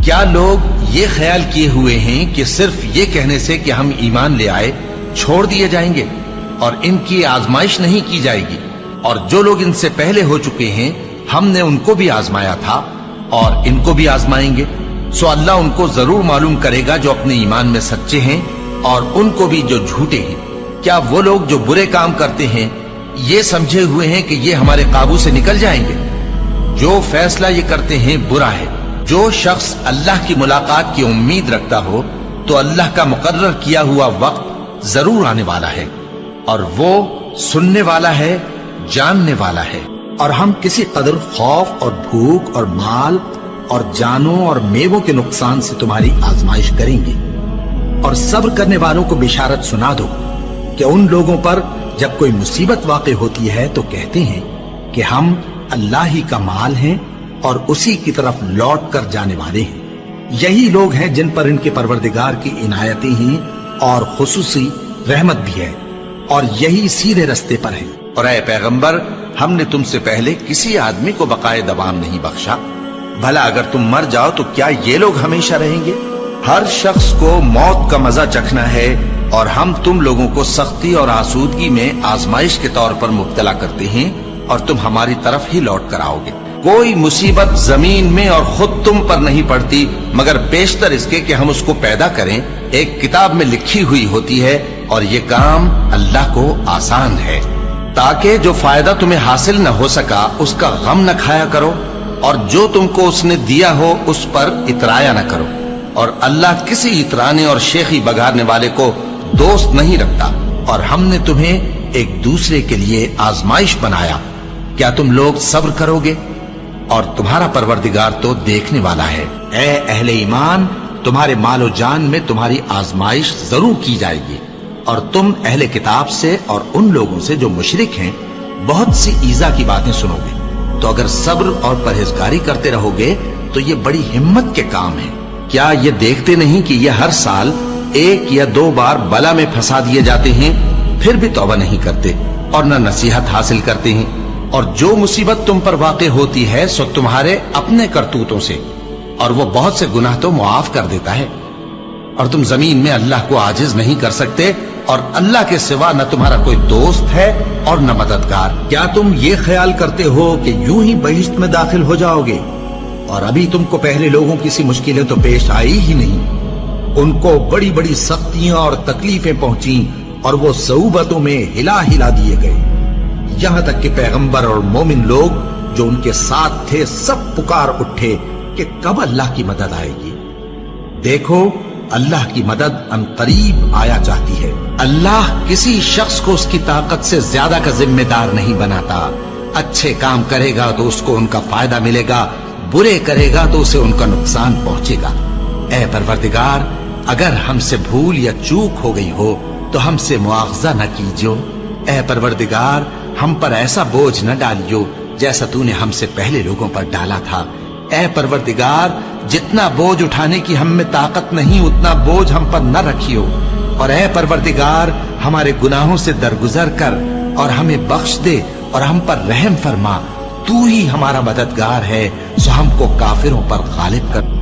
کیا لوگ یہ خیال کیے ہوئے ہیں کہ صرف یہ کہنے سے کہ ہم ایمان لے آئے چھوڑ دیے جائیں گے اور ان کی آزمائش نہیں کی جائے گی؟ اور جو لوگ ان سے پہلے ہو چکے ہیں ہم نے ان کو بھی آزمایا تھا اور ان کو بھی آزمائیں گے، سو اللہ ان کو ضرور معلوم کرے گا جو اپنے ایمان میں سچے ہیں اور ان کو بھی جو جھوٹے ہیں۔ کیا وہ لوگ جو برے کام کرتے ہیں یہ سمجھے ہوئے ہیں کہ یہ ہمارے قابو سے نکل جائیں گے؟ جو فیصلہ یہ کرتے ہیں برا ہے۔ جو شخص اللہ کی ملاقات کی امید رکھتا ہو تو اللہ کا مقرر کیا ہوا وقت ضرور آنے والا ہے، اور وہ سننے والا ہے، جاننے والا ہے۔ اور ہم کسی قدر خوف اور بھوک اور مال اور جانوں اور میووں کے نقصان سے تمہاری آزمائش کریں گے، اور صبر کرنے والوں کو بشارت سنا دو کہ ان لوگوں پر جب کوئی مصیبت واقع ہوتی ہے تو کہتے ہیں کہ ہم اللہ ہی کا مال ہیں اور اسی کی طرف لوٹ کر جانے والے ہیں۔ یہی لوگ ہیں جن پر ان کے پروردگار کی عنایتیں ہیں اور خصوصی رحمت بھی ہے، اور یہی سیدھے رستے پر ہیں۔ اور اے پیغمبر، ہم نے تم سے پہلے کسی آدمی کو بقائے دوام نہیں بخشا، بھلا اگر تم مر جاؤ تو کیا یہ لوگ ہمیشہ رہیں گے؟ ہر شخص کو موت کا مزہ چکھنا ہے، اور ہم تم لوگوں کو سختی اور آسودگی میں آزمائش کے طور پر مبتلا کرتے ہیں، اور تم ہماری طرف ہی لوٹ کر آؤ گے۔ کوئی مصیبت زمین میں اور خود تم پر نہیں پڑتی مگر بیشتر اس کے کہ ہم اس کو پیدا کریں ایک کتاب میں لکھی ہوئی ہوتی ہے، اور یہ کام اللہ کو آسان ہے، تاکہ جو فائدہ تمہیں حاصل نہ ہو سکا اس کا غم نہ کھایا کرو، اور جو تم کو اس نے دیا ہو اس پر اترایا نہ کرو۔ اور اللہ کسی اترانے اور شیخی بگارنے والے کو دوست نہیں رکھتا، اور ہم نے تمہیں ایک دوسرے کے لیے آزمائش بنایا، کیا تم لوگ صبر کرو گے؟ اور تمہارا پروردگار تو دیکھنے والا ہے۔ اے اہل ایمان، تمہارے مال و جان میں تمہاری آزمائش ضرور کی جائے گی، اور تم اہل کتاب سے اور ان لوگوں سے جو مشرک ہیں بہت سی ایذا کی باتیں سنو گے، تو اگر صبر اور پرہیزگاری کرتے رہو گے تو یہ بڑی ہمت کے کام ہے۔ کیا یہ دیکھتے نہیں کہ یہ ہر سال 1 یا 2 بار بلا میں پھنسا دیے جاتے ہیں، پھر بھی توبہ نہیں کرتے اور نہ نصیحت حاصل کرتے ہیں؟ اور جو مصیبت تم پر واقع ہوتی ہے سو تمہارے اپنے کرتوتوں سے، اور وہ بہت سے گناہ تو معاف کر دیتا ہے، اور تم زمین میں اللہ کو عاجز نہیں کر سکتے، اور اللہ کے سوا نہ تمہارا کوئی دوست ہے اور نہ مددگار۔ کیا تم یہ خیال کرتے ہو کہ یوں ہی بہشت میں داخل ہو جاؤ گے، اور ابھی تم کو پہلے لوگوں کی سی مشکلیں تو پیش آئی ہی نہیں؟ ان کو بڑی بڑی سختیاں اور تکلیفیں پہنچیں، اور وہ صعوبتوں میں ہلا ہلا دیے گئے، یہاں تک کہ پیغمبر اور مومن لوگ جو ان کے ساتھ تھے سب پکار اٹھے کہ کب اللہ کی مدد آئے گی۔ دیکھو، اللہ کی مدد ان قریب آیا چاہتی ہے۔ اللہ کسی شخص کو اس کی طاقت سے زیادہ کا ذمہ دار نہیں بناتا۔ اچھے کام کرے گا تو اس کو ان کا فائدہ ملے گا، برے کرے گا تو اسے ان کا نقصان پہنچے گا۔ اے پروردگار، اگر ہم سے بھول یا چوک ہو گئی ہو تو ہم سے مواخذہ نہ کیجو۔ اے پروردگار، ہم پر ایسا بوجھ نہ ڈالیو جیسا تو نے ہم سے پہلے لوگوں پر ڈالا تھا۔ اے پروردگار، جتنا بوجھ اٹھانے کی ہم میں طاقت نہیں اتنا بوجھ ہم پر نہ رکھیو، اور اے پروردگار، ہمارے گناہوں سے درگزر کر اور ہمیں بخش دے اور ہم پر رحم فرما۔ تو ہی ہمارا مددگار ہے، سو ہم کو کافروں پر غالب کر۔